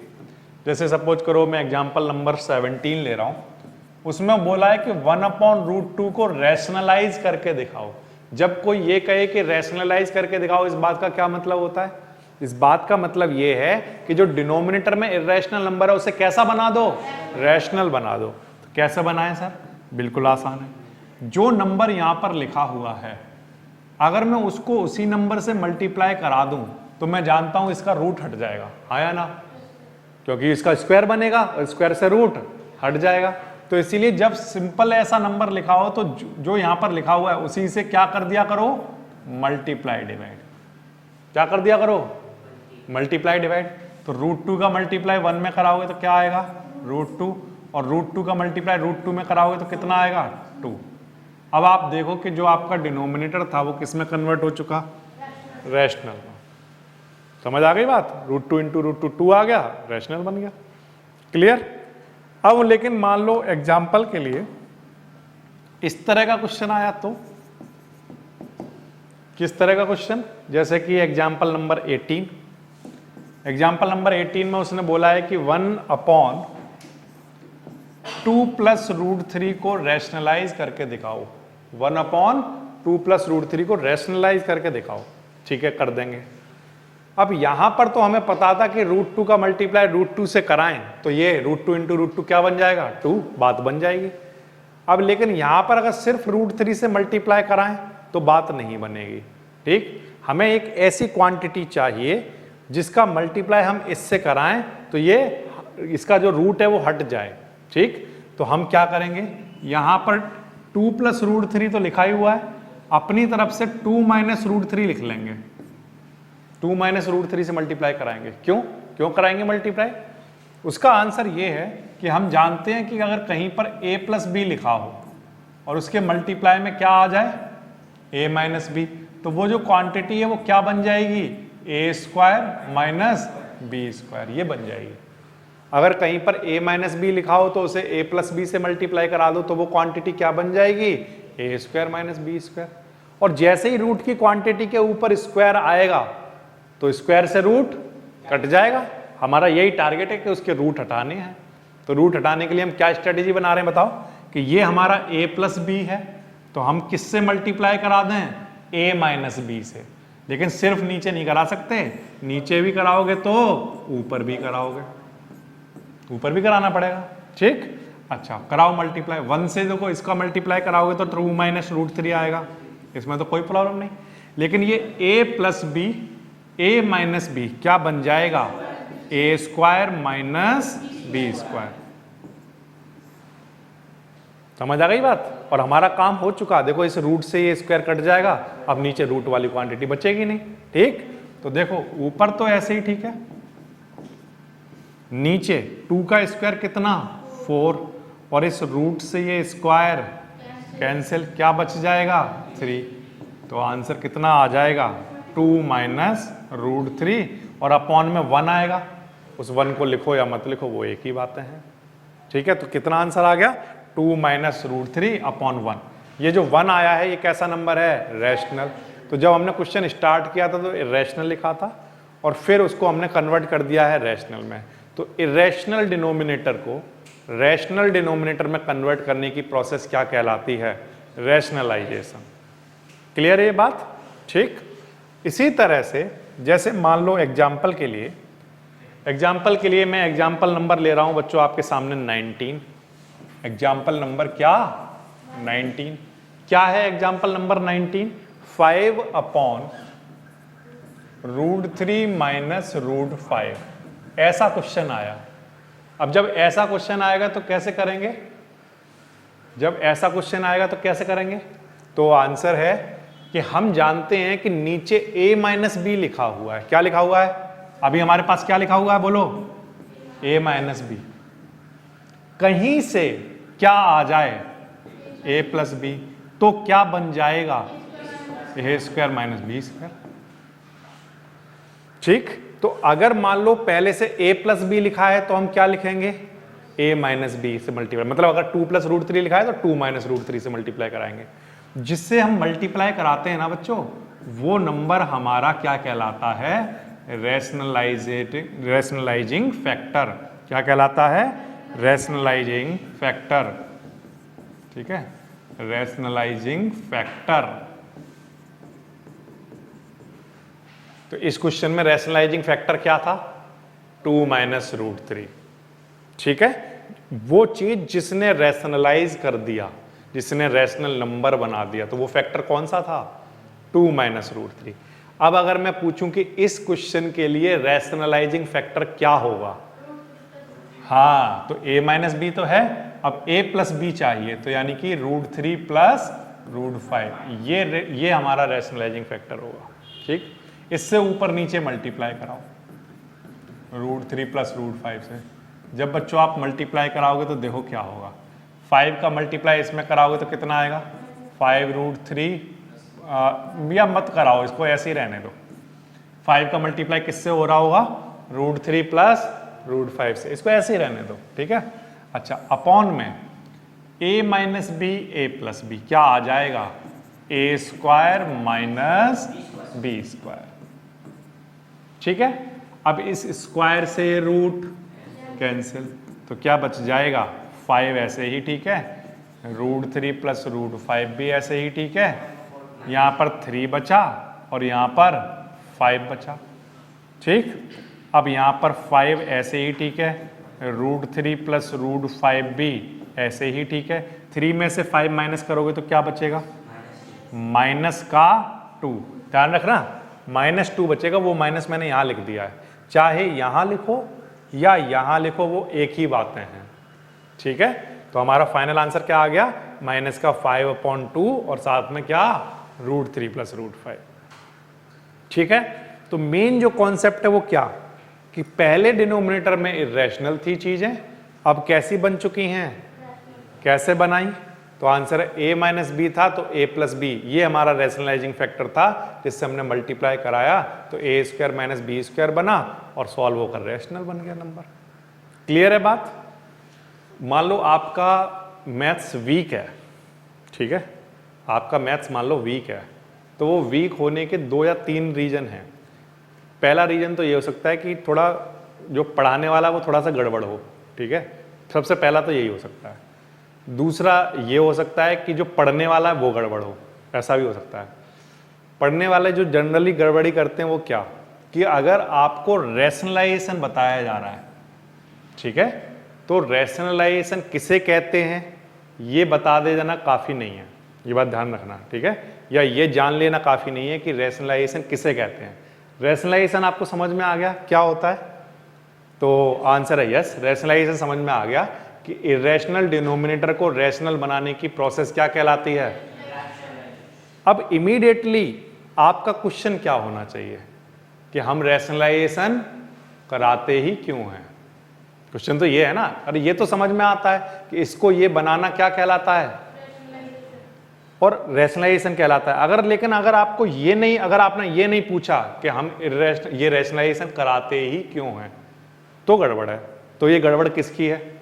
जैसे सपोज करो मैं एग्जाम्पल नंबर 17 ले रहा हूं, उसमें बोला है कि 1/√2 को रैशनलाइज करके दिखाओ। जब कोई ये कहे कि रैशनलाइज करके दिखाओ, इस बात का क्या मतलब होता है? इस बात का मतलब ये है कि जो डिनोमिनेटर में इरेशनल नंबर है उसे कैसा बना दो? रैशनल बना दो। तो कैसे बनाएं सर? बिल्कुल आसान है। जो नंबर यहां पर लिखा हुआ है, अगर मैं उसको उसी नंबर से मल्टीप्लाई करा दूं तो मैं जानता हूं इसका रूट हट जाएगा, हाँ या ना? क्योंकि इसका स्क्वायर बनेगा और स्क्वायर से रूट हट जाएगा। तो इसीलिए जब सिंपल ऐसा नंबर लिखा हो तो जो यहां पर लिखा हुआ है उसी से क्या कर दिया करो? Multiply divide. क्या कर दिया करो? Multiply divide. तो √2 का मल्टीप्लाई 1 में कराओगे तो क्या आएगा? √2। और √2 का मल्टीप्लाई √2 में कराओगे तो कितना आएगा? 2। अब आप देखो कि जो आपका डिनोमिनेटर था वो किस में कन्वर्ट हो चुका? रैशनल में। समझ आ गई बात? √2 इंटू √2 2 आ गया, रैशनल बन गया। क्लियर? अब लेकिन मान लो एग्जाम्पल के लिए इस तरह का क्वेश्चन आया तो किस तरह का क्वेश्चन? जैसे कि एग्जाम्पल नंबर 18। एग्जाम्पल नंबर 18 में उसने बोला है कि 1/2 + √3 को रैशनलाइज करके दिखाओ। 1/2 + √3 को रैशनलाइज करके दिखाओ। ठीक है, कर देंगे। अब यहां पर तो हमें पता था कि √2 का मल्टीप्लाई √2 से कराएं तो ये √2 इंटू √2 क्या बन जाएगा? 2, बात बन जाएगी। अब लेकिन यहां पर अगर सिर्फ √3 से मल्टीप्लाई कराएं तो बात नहीं बनेगी। ठीक, हमें एक ऐसी क्वांटिटी चाहिए जिसका मल्टीप्लाई हम इससे कराएं तो ये इसका जो रूट है वो हट जाए। ठीक, तो हम क्या करेंगे, यहां पर 2 + √3 तो लिखा ही हुआ है, अपनी तरफ से 2 - √3 लिख लेंगे। 2 - √3 से मल्टीप्लाई कराएंगे। क्यों कराएंगे मल्टीप्लाई? उसका आंसर ये है कि हम जानते हैं कि अगर कहीं पर a + b लिखा हो और उसके मल्टीप्लाई में क्या आ जाए? a - b, तो वो जो क्वांटिटी है वो क्या बन जाएगी? a² - b², ये बन जाएगी। अगर कहीं पर a - b लिखा हो तो उसे a + b से मल्टीप्लाई करा दो तो वो क्वांटिटी क्या बन जाएगी? a² - b²। और जैसे ही रूट की क्वांटिटी के ऊपर स्क्वायर आएगा तो स्क्वायर से रूट कट जाएगा। हमारा यही टारगेट है कि उसके रूट हटाने हैं। तो रूट हटाने के लिए हम क्या स्ट्रेटेजी बना रहे हैं बताओ? कि ये हमारा a + b है तो हम किससे मल्टीप्लाई करा दें? a - b से। लेकिन सिर्फ नीचे नहीं करा सकते, नीचे भी कराओगे तो ऊपर भी कराओगे, ऊपर भी कराना पड़ेगा। ठीक, अच्छा कराओ मल्टीप्लाई। 1 से देखो इसका मल्टीप्लाई कराओगे तो 2 - √3 आएगा, इसमें तो कोई प्रॉब्लम नहीं। लेकिन ये a + b क्या बन जाएगा? ए स्क्वायर माइनस बी स्क्वायर। समझ आ गई बात? और हमारा काम हो चुका। देखो इस रूट से ये स्क्वायर कट जाएगा, अब नीचे रूट वाली क्वांटिटी बचेगी नहीं। ठीक, तो देखो ऊपर तो ऐसे ही ठीक है, नीचे 2 का स्क्वायर कितना 4, और इस रूट से ये स्क्वायर कैंसिल, क्या बच जाएगा 3। तो आंसर कितना आ जाएगा 2 माइनस रूट 3, और अपॉन में 1 आएगा। उस 1 को लिखो या मत लिखो वो एक ही बातें हैं। ठीक है, तो कितना आंसर आ गया 2 माइनस रूट 3 अपॉन 1। ये जो 1 आया है ये कैसा नंबर है, रैशनल। तो जब हमने क्वेश्चन स्टार्ट किया था तो इरेशनल लिखा था, और फिर उसको हमने कन्वर्ट कर दिया है रैशनल में। तो इरेशनल डिनोमिनेटर को रैशनल डिनोमिनेटर में कन्वर्ट करने की प्रोसेस क्या कहलाती है, रैशनलाइजेशन। क्लियर है ये बात? ठीक, इसी तरह से जैसे मान लो एग्जाम्पल के लिए मैं एग्जाम्पल नंबर ले रहा हूं बच्चों आपके सामने 19। एग्जाम्पल नंबर क्या 19। क्या है example number 19? 5 upon root 3 minus root 5, ऐसा क्वेश्चन आया। अब जब ऐसा क्वेश्चन आएगा तो कैसे करेंगे? तो आंसर है कि हम जानते हैं कि नीचे a माइनस बी लिखा हुआ है। क्या लिखा हुआ है? अभी हमारे पास क्या लिखा हुआ है बोलो, a माइनस बी। कहीं से क्या आ जाए a प्लस बी, तो क्या बन जाएगा a square minus B square. ठीक, तो अगर मान लो पहले से a प्लस बी लिखा है तो हम क्या लिखेंगे, a माइनस बी से मल्टीप्लाई, मतलब अगर 2 प्लस रूट 3 लिखा है तो 2 माइनस रूट 3 से मल्टीप्लाई कराएंगे। जिससे हम मल्टीप्लाई कराते हैं ना बच्चों, वो नंबर हमारा क्या कहलाता है, रैशनलाइजिंग फैक्टर। क्या कहलाता है, रैशनलाइजिंग फैक्टर। ठीक है, रैशनलाइजिंग फैक्टर। तो इस क्वेश्चन में रैशनलाइजिंग फैक्टर क्या था, 2 माइनस रूट 3। ठीक है, वो चीज जिसने रैशनलाइज कर दिया, जिसने रैशनल नंबर बना दिया, तो वो फैक्टर कौन सा था, 2 माइनस रूट 3। अब अगर मैं पूछूं कि इस क्वेश्चन के लिए रैशनलाइजिंग फैक्टर क्या होगा, हाँ तो a माइनस बी तो है, अब a प्लस बी चाहिए, तो यानी कि रूट 3 प्लस रूट 5, ये हमारा रैशनलाइजिंग फैक्टर होगा। ठीक, इससे ऊपर नीचे मल्टीप्लाई कराओ रूट 3 प्लस रूट 5 से। जब बच्चों आप मल्टीप्लाई कराओगे तो देखो क्या होगा, 5 का मल्टीप्लाई इसमें कराओगे तो कितना आएगा, 5 रूट 3, या मत कराओ इसको ऐसे ही रहने दो। 5 का मल्टीप्लाई किससे हो रहा होगा, रूट 3 प्लस रूट 5 से, इसको ऐसे ही रहने दो। ठीक है, अच्छा अपॉन में a minus B a plus B, क्या आ जाएगा, a square minus B square. ठीक है, अब इस स्क्वायर से रूट कैंसिल, तो क्या बच जाएगा, 5 ऐसे ही ठीक है, रूट 3 प्लस रूट 5 भी ऐसे ही ठीक है, यहाँ पर 3 बचा और यहाँ पर 5 बचा। ठीक, अब यहाँ पर 5 ऐसे ही ठीक है, रूट 3 प्लस रूट 5 भी ऐसे ही ठीक है। 3 में से 5 माइनस करोगे तो क्या बचेगा, माइनस का 2। ध्यान रखना -2 बचेगा, वो माइनस मैंने यहाँ लिख दिया है, चाहे यहाँ लिखो या यहाँ लिखो वो एक ही बातें हैं। ठीक है, तो हमारा फाइनल आंसर क्या आ गया, -5/2 और साथ में क्या, रूट 3 प्लस रूट 5। ठीक है, तो मेन जो कॉन्सेप्ट है वो क्या, कि पहले डिनोमिनेटर में इरेशनल थी चीजें, अब कैसी बन चुकी हैं, कैसे बनाई, तो आंसर है a माइनस बी था तो a प्लस बी, ये हमारा रैशनलाइजिंग फैक्टर था जिससे हमने मल्टीप्लाई कराया तो a square minus B square बना और सॉल्व होकर रैशनल बन गया नंबर। क्लियर है बात? मान लो आपका मैथ्स वीक है, ठीक है, आपका मैथ्स मान लो वीक है, तो वो वीक होने के 2 या 3 रीजन हैं। पहला रीजन तो ये हो सकता है कि थोड़ा जो पढ़ाने वाला वो थोड़ा सा गड़बड़ हो, ठीक है, सबसे पहला तो यही हो सकता है। दूसरा ये हो सकता है कि जो पढ़ने वाला है वो गड़बड़ हो, ऐसा भी हो सकता है। पढ़ने वाले जो जनरली गड़बड़ी करते हैं वो क्या, कि अगर आपको रैशनलाइजेशन बताया जा रहा है, ठीक है, तो रैशनलाइजेशन किसे कहते हैं ये बता दे जाना काफ़ी नहीं है, ये बात ध्यान रखना, ठीक है, या ये जान लेना काफ़ी नहीं है कि रैशनलाइजेशन किसे कहते हैं। रैशनलाइजेशन आपको समझ में आ गया क्या होता है, तो आंसर है यस, रैशनलाइजेशन समझ में आ गया कि इरेशनल डिनोमिनेटर को रैशनल बनाने की प्रोसेस क्या कहलाती है। अब इमीडिएटली आपका क्वेश्चन क्या होना चाहिए कि हम रैशनलाइजेशन कराते ही क्यों हैं। क्वेश्चन तो ये है ना, अरे ये तो समझ में आता है कि इसको ये बनाना क्या कहलाता है और रैशनलाइजेशन कहलाता है। लेकिन अगर आपको ये नहीं, अगर आपने ये नहीं पूछा कि हम ये रैशनलाइजेशन कराते ही क्यों हैं, तो गड़बड़ है। तो ये गड़बड़ किसकी है?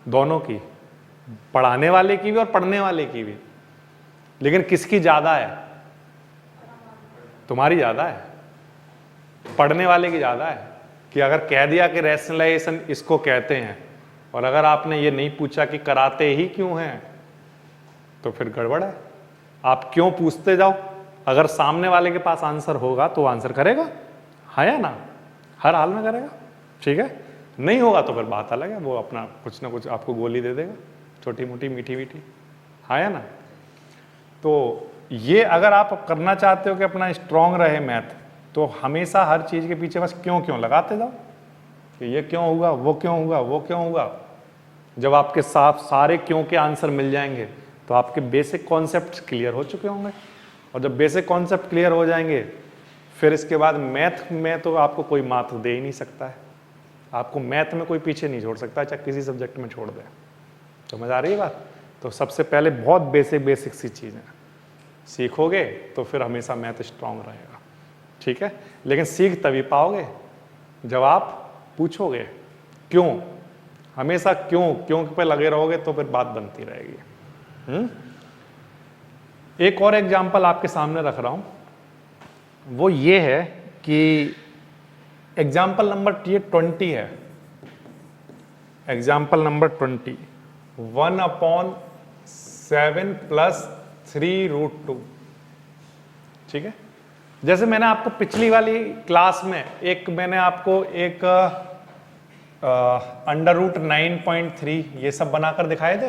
दोनों की, पढ़ाने वाले की भी और पढ़ने वाले की भी। लेकिन किसकी ज्यादा है? तुम्हारी ज्यादा है, पढ़ने वाले की ज्यादा है। कि अगर कह दिया कि रैशनलाइजेशन इसको कहते हैं और अगर आपने ये नहीं पूछा कि कराते ही क्यों हैं, तो फिर गड़बड़ है। आप क्यों पूछते जाओ, अगर सामने वाले के पास आंसर होगा तो आंसर करेगा, हाँ या ना, हर हाल में करेगा, ठीक है। नहीं होगा तो फिर बात अलग है, वो अपना कुछ ना कुछ आपको गोली दे देगा, छोटी मोटी मीठी मीठी, हाँ या ना। तो ये अगर आप करना चाहते हो कि अपना स्ट्रांग रहे मैथ, तो हमेशा हर चीज के पीछे बस क्यों क्यों लगाते जाओ कि ये क्यों होगा, वो क्यों होगा, वो क्यों होगा। जब आपके साथ सारे क्यों के आंसर मिल जाएंगे तो आपके बेसिक कॉन्सेप्ट क्लियर हो चुके होंगे, और जब बेसिक कॉन्सेप्ट क्लियर हो जाएंगे फिर इसके बाद मैथ में तो आपको कोई मार्क्स दे ही नहीं सकता है। आपको मैथ में कोई पीछे नहीं छोड़ सकता, चाहे किसी सब्जेक्ट में छोड़ दे। समझ आ रही है बात? तो सबसे पहले बहुत बेसिक सी चीज़ें सीखोगे तो फिर हमेशा मैथ स्ट्रांग रहेगा, ठीक है। लेकिन सीख तभी पाओगे जब आप पूछोगे क्यों, हमेशा क्यों पे लगे रहोगे तो फिर बात बनती रहेगी। एक और एग्जाम्पल आपके सामने रख रहा हूं, वो ये है कि एग्जाम्पल नंबर 20 है। एग्जाम्पल नंबर 20, 1/7 + 3√2, ठीक है। जैसे मैंने आपको पिछली वाली क्लास में मैंने आपको एक √9.3 ये सब बनाकर दिखाए थे,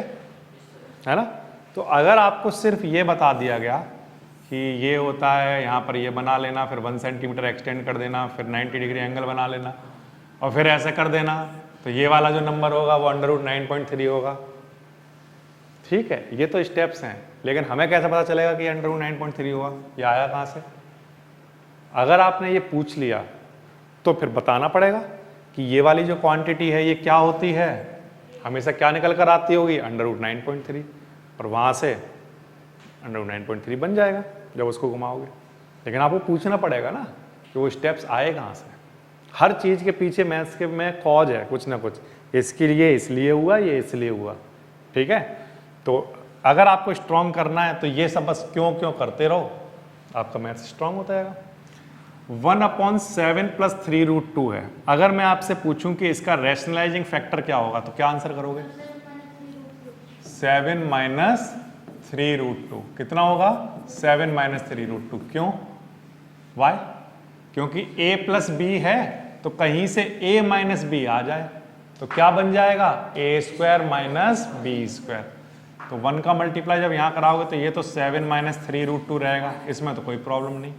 है ना। तो अगर आपको सिर्फ ये बता दिया गया कि ये होता है, यहाँ पर ये बना लेना, फिर 1 सेंटीमीटर एक्सटेंड कर देना, फिर 90 डिग्री एंगल बना लेना और फिर ऐसे कर देना, तो ये वाला जो नंबर होगा वो √9.3 होगा, ठीक है। ये तो स्टेप्स हैं, लेकिन हमें कैसे पता चलेगा कि √9.3 होगा, ये आया कहाँ से। अगर आपने ये पूछ लिया तो फिर बताना पड़ेगा कि ये वाली जो क्वांटिटी है ये क्या होती है, हमेशा क्या निकल कर आती होगी, √9.3, और वहाँ से √9.3 बन जाएगा जब उसको घुमाओगे। लेकिन आपको पूछना पड़ेगा ना कि वो स्टेप्स आए कहाँ से। हर चीज़ के पीछे मैथ्स के में कॉज है कुछ ना कुछ, इसके लिए इसलिए हुआ, ये इसलिए हुआ, ठीक है। तो अगर आपको स्ट्रॉन्ग करना है तो ये सब बस क्यों क्यों करते रहो, आपका मैथ्स स्ट्रॉन्ग होता जाएगा। 1/7 + 3√2 है। अगर मैं आपसे पूछूं कि इसका रैशनलाइजिंग फैक्टर क्या होगा तो क्या आंसर करोगे? 7 - 3√2 कितना होगा? 7 - 3√2। क्यों? वाई? क्योंकि a + b है तो कहीं से a - b आ जाए तो क्या बन जाएगा? a² - b²। तो 1 का मल्टीप्लाई जब यहाँ कराओगे तो ये तो 7 - 3√2 रहेगा, इसमें तो कोई प्रॉब्लम नहीं,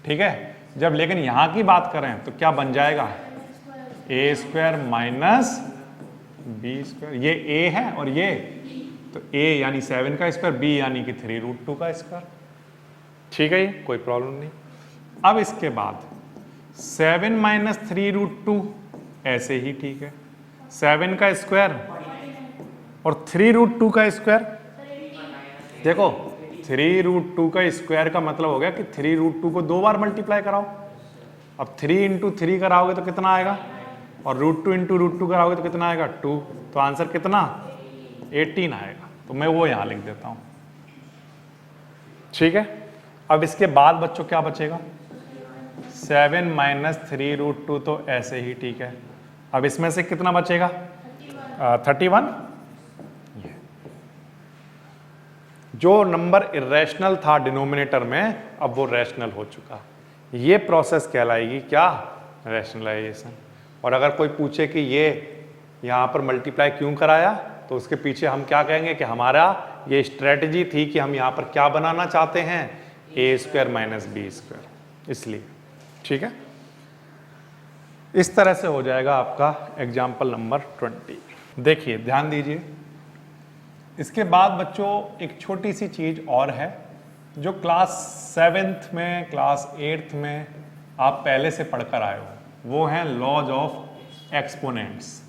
ठीक है। जब लेकिन यहाँ की बात करें तो क्या बन जाएगा? a² - b²। ये a है और ये तो a यानी 7 का स्क्वायर, b यानी कि 3√2 का स्क्वायर, ठीक है, ये कोई प्रॉब्लम नहीं। अब इसके बाद 7 - 3√2 ऐसे ही ठीक है, 7 का स्क्वायर और 3√2 का स्क्वायर। देखो 3√2 का स्क्वायर का मतलब हो गया कि 3√2 को 2 बार मल्टीप्लाई कराओ। अब 3 × 3 कराओगे तो कितना आएगा, और √2 × √2 कराओगे तो कितना आएगा? 2। तो आंसर कितना? 18 आएगा। तो मैं वो यहाँ लिख देता हूँ, ठीक है। अब इसके बाद बच्चों क्या बचेगा? 7 - 3√2 तो ऐसे ही ठीक है। अब इसमें से कितना बचेगा? 31। जो नंबर इरेशनल था डिनोमिनेटर में अब वो रैशनल हो चुका। ये प्रोसेस कहलाएगी क्या? रैशनलाइजेशन। और अगर कोई पूछे कि ये यहाँ पर मल्टीप्लाई क्यों कराया तो उसके पीछे हम क्या कहेंगे कि हमारा ये स्ट्रेटजी थी कि हम यहाँ पर क्या बनाना चाहते हैं? a² - b², इसलिए, ठीक है। इस तरह से हो जाएगा आपका एग्जाम्पल नंबर 20। देखिए ध्यान दीजिए, इसके बाद बच्चों एक छोटी सी चीज और है जो क्लास 7th में, क्लास 8th में आप पहले से पढ़कर आए हो, वो है लॉज ऑफ एक्सपोनेंट्स।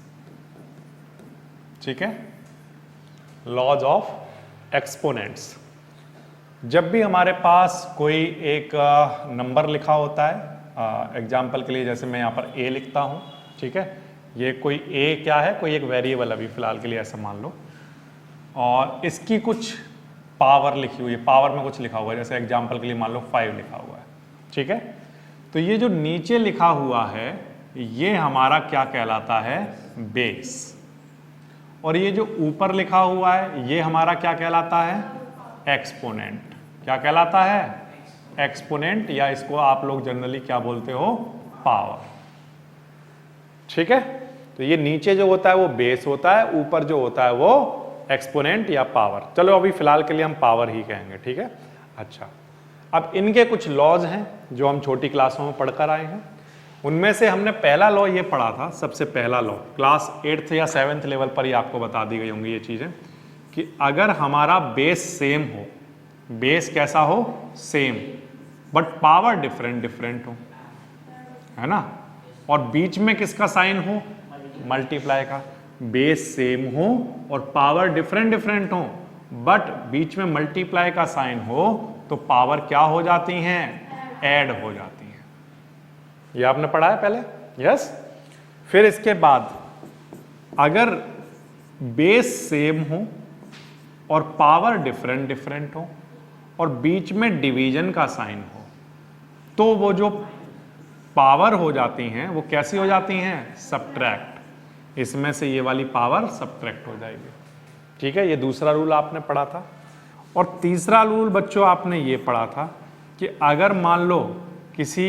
ठीक है, लॉज ऑफ एक्सपोनेंट्स। जब भी हमारे पास कोई एक नंबर लिखा होता है, एग्जाम्पल के लिए जैसे मैं यहाँ पर a लिखता हूँ, ठीक है, ये कोई a क्या है, कोई एक वेरिएबल, अभी फिलहाल के लिए ऐसा मान लो, और इसकी कुछ पावर लिखी हुई है, पावर में कुछ लिखा हुआ है, जैसे एग्जाम्पल के लिए मान लो 5 लिखा हुआ है। ठीक है, तो ये जो नीचे लिखा हुआ है ये हमारा क्या कहलाता है, बेस, और ये जो ऊपर लिखा हुआ है ये हमारा क्या कहलाता है, एक्सपोनेंट। क्या कहलाता है, एक्सपोनेंट, या इसको आप लोग जनरली क्या बोलते हो, पावर। ठीक है, तो ये नीचे जो होता है वो बेस होता है, ऊपर जो होता है वो एक्सपोनेंट या पावर। चलो अभी फिलहाल के लिए हम पावर ही कहेंगे। ठीक है, अच्छा, अब इनके कुछ लॉज हैं जो हम छोटी क्लासों में पढ़कर आए हैं। उनमें से हमने पहला लॉ ये पढ़ा था, सबसे पहला लॉ क्लास 8th या 7th लेवल पर ही आपको बता दी गई होंगी ये चीजें, कि अगर हमारा बेस सेम हो, बेस कैसा हो, same, but power different different हो, है ना, और बीच में किसका साइन हो, मल्टीप्लाई का। बेस सेम हो और पावर डिफरेंट डिफरेंट हो, बट बीच में मल्टीप्लाई का साइन हो, तो पावर क्या हो जाती हैं, ऐड हो जाती हैं। ये आपने पढ़ा है पहले, यस। फिर इसके बाद अगर बेस सेम हो और पावर डिफरेंट डिफरेंट हो और बीच में डिवीजन का साइन हो, तो वो जो पावर हो जाती हैं वो कैसी हो जाती हैं, सब्ट्रैक्ट। इसमें से ये वाली पावर सब्ट्रैक्ट हो जाएगी। ठीक है, ये दूसरा रूल आपने पढ़ा था। और तीसरा रूल बच्चों आपने ये पढ़ा था कि अगर मान लो किसी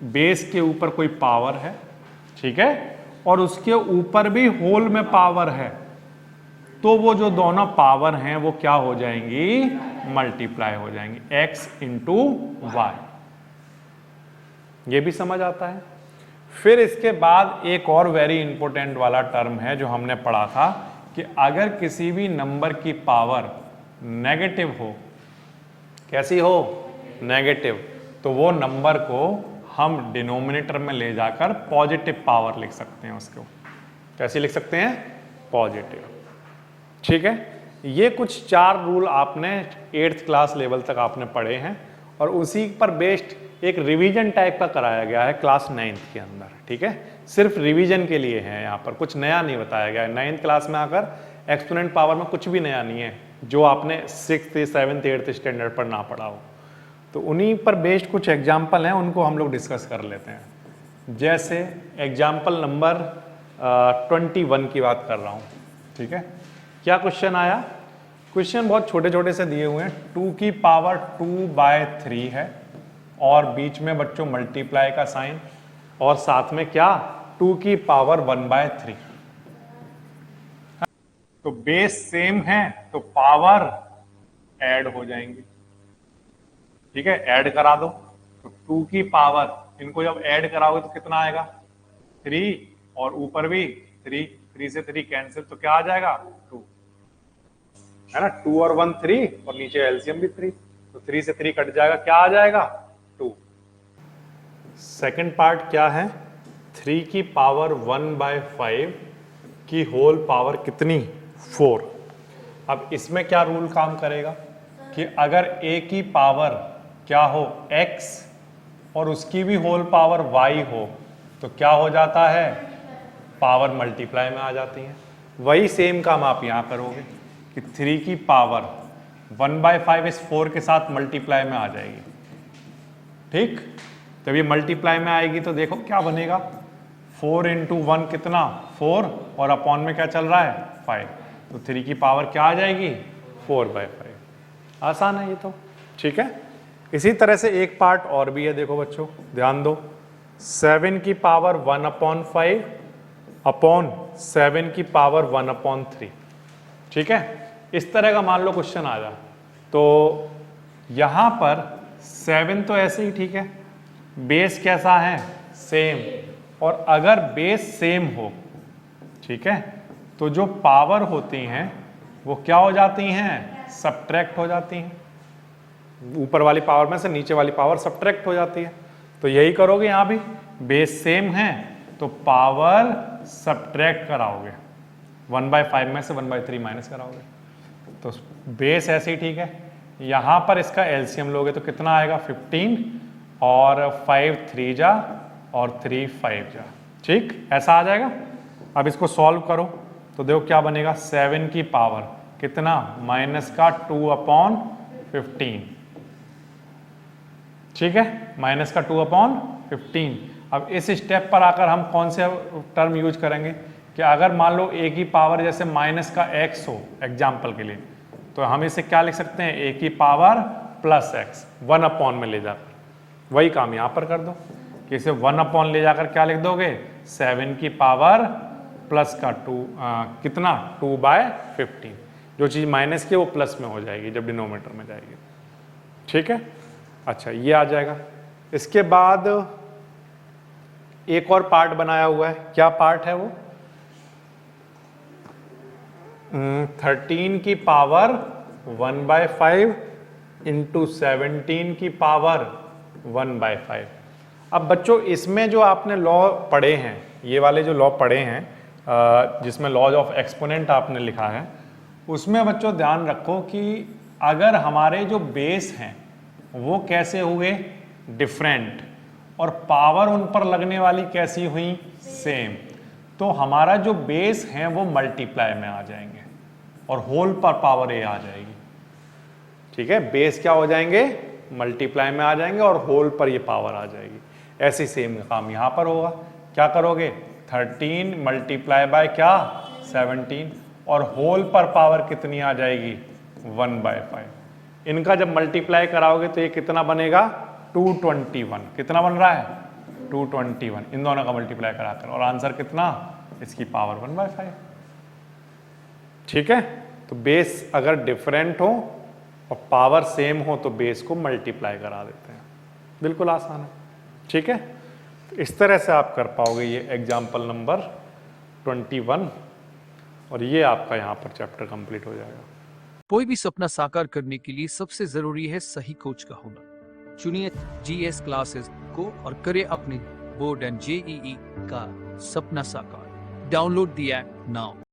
बेस के ऊपर कोई पावर है, ठीक है, और उसके ऊपर भी होल में पावर है, तो वो जो दोनों पावर हैं वो क्या हो जाएंगी, मल्टीप्लाई हो जाएंगी, x इंटू वाई। ये भी समझ आता है। फिर इसके बाद एक और वेरी इंपॉर्टेंट वाला टर्म है जो हमने पढ़ा था कि अगर किसी भी नंबर की पावर नेगेटिव हो, कैसी हो, नेगेटिव, तो वो नंबर को हम डिनोमिनेटर में ले जाकर पॉजिटिव पावर लिख सकते हैं। उसको कैसे लिख सकते हैं, पॉजिटिव। ठीक है, ये कुछ 4 रूल आपने 8th क्लास लेवल तक आपने पढ़े हैं, और उसी पर बेस्ड एक रिवीजन टाइप का कराया गया है क्लास 9th के अंदर। ठीक है, सिर्फ रिवीजन के लिए है, यहाँ पर कुछ नया नहीं बताया गया है। 9th क्लास में आकर एक्सपोनेंट पावर में कुछ भी नया नहीं है जो आपने 6th, 7th, 8th स्टैंडर्ड पर ना पढ़ा हो। तो उन्हीं पर बेस्ड कुछ एग्जाम्पल हैं, उनको हम लोग डिस्कस कर लेते हैं। जैसे एग्जाम्पल नंबर 21 की बात कर रहा हूँ। ठीक है, क्या क्वेश्चन आया, क्वेश्चन बहुत छोटे छोटे से दिए हुए हैं। 2 की पावर 2/3 है और बीच में बच्चों मल्टीप्लाई का साइन, और साथ में क्या, 2 की पावर 1/3। तो बेस सेम है तो पावर ऐड हो जाएंगी। ठीक है, ऐड करा दो, तो 2 की पावर, इनको जब ऐड कराओगे तो कितना आएगा, 3, और ऊपर भी 3 से 3 कैंसिल, तो क्या आ जाएगा, 2, है ना, 2 और 1 3, और नीचे एलसीएम भी 3, तो 3 से 3 कट जाएगा, क्या आ जाएगा, 2। सेकंड पार्ट क्या है, 3 की पावर 1/5 की होल पावर कितनी, 4। अब इसमें क्या रूल काम करेगा कि अगर a की पावर क्या हो, x, और उसकी भी होल पावर y हो, तो क्या हो जाता है, पावर मल्टीप्लाई में आ जाती है। वही सेम काम आप यहां करोगे कि 3 की पावर 1/5 इस 4 के साथ मल्टीप्लाई में आ जाएगी। ठीक, जब ये मल्टीप्लाई में आएगी तो देखो क्या बनेगा, 4 इंटू 1 कितना, 4, और अपॉन में क्या चल रहा है, 5, तो 3 की पावर क्या आ जाएगी, 4/5। आसान है ये तो। ठीक है, इसी तरह से एक पार्ट और भी है, देखो बच्चों ध्यान दो, 7 की पावर 1/5 अपॉन 7 की पावर 1/3। ठीक है, इस तरह का मान लो क्वेश्चन आ जाए, तो यहां पर 7 तो ऐसे ही ठीक है, बेस कैसा है, सेम, और अगर बेस सेम हो, ठीक है, तो जो पावर होती हैं वो क्या हो जाती हैं, सब्ट्रैक्ट हो जाती हैं। ऊपर वाली पावर में से नीचे वाली पावर सब्ट्रैक्ट हो जाती है। तो यही करोगे यहां भी, बेस सेम है तो पावर सब्ट्रैक्ट कराओगे, 1/5 में से 1/3 माइनस कराओगे। तो बेस ऐसे ही ठीक है। यहां पर इसका एलसीएम लोगे तो कितना आएगा, 15 और 5 3 जा और 3 5 जा, ठीक, ऐसा आ जाएगा। अब इसको सॉल्व करो तो देखो क्या बनेगा, 7 की पावर कितना, -2/15, ठीक है, -2/15। अब इस स्टेप पर आकर हम कौन से टर्म यूज करेंगे कि अगर मान लो a की पावर जैसे -x हो एग्जाम्पल के लिए, तो हम इसे क्या लिख सकते हैं, a की पावर +x 1/, में ले जाकर, वही काम यहां पर कर दो कि इसे 1/, ले जाकर क्या लिख दोगे, 7 की पावर प्लस का 2 कितना 2/15, जो चीज़ माइनस की वो प्लस में हो जाएगी जब डिनोमिनेटर में जाएगी, ठीक है। अच्छा ये आ जाएगा। इसके बाद एक और पार्ट बनाया हुआ है, क्या पार्ट है वो, 13 की पावर 1/5 इंटू 17 की पावर 1/5। अब बच्चों इसमें जो आपने लॉ पढ़े हैं, ये वाले जो लॉ पढ़े हैं जिसमें लॉज ऑफ एक्सपोनेंट आपने लिखा है, उसमें बच्चों ध्यान रखो कि अगर हमारे जो बेस हैं वो कैसे हुए, डिफरेंट, और पावर उन पर लगने वाली कैसी हुई, सेम, तो हमारा जो बेस है वो मल्टीप्लाई में आ जाएंगे और होल पर पावर a आ जाएगी, ठीक है। बेस क्या हो जाएंगे, मल्टीप्लाई में आ जाएंगे और होल पर ये पावर आ जाएगी। ऐसे सेम काम यहां पर होगा, क्या करोगे, 13 मल्टीप्लाई बाय क्या, 17, और होल पर पावर कितनी आ जाएगी, 1/5। इनका जब मल्टीप्लाई कराओगे तो ये कितना बनेगा, 221, कितना बन रहा है, 221, इन दोनों का मल्टीप्लाई कराकर, और आंसर कितना, इसकी पावर 1/5, ठीक है। तो बेस अगर डिफरेंट हो और पावर सेम हो तो बेस को मल्टीप्लाई करा देते हैं, बिल्कुल आसान है, ठीक है। तो इस तरह से आप कर पाओगे ये एग्जाम्पल नंबर 21, और ये आपका यहाँ पर चैप्टर कंप्लीट हो जाएगा। कोई भी सपना साकार करने के लिए सबसे जरूरी है सही कोच का होना। चुनिए GS क्लासेस को और करें अपने बोर्ड एंड JEE का सपना साकार। Download the app now.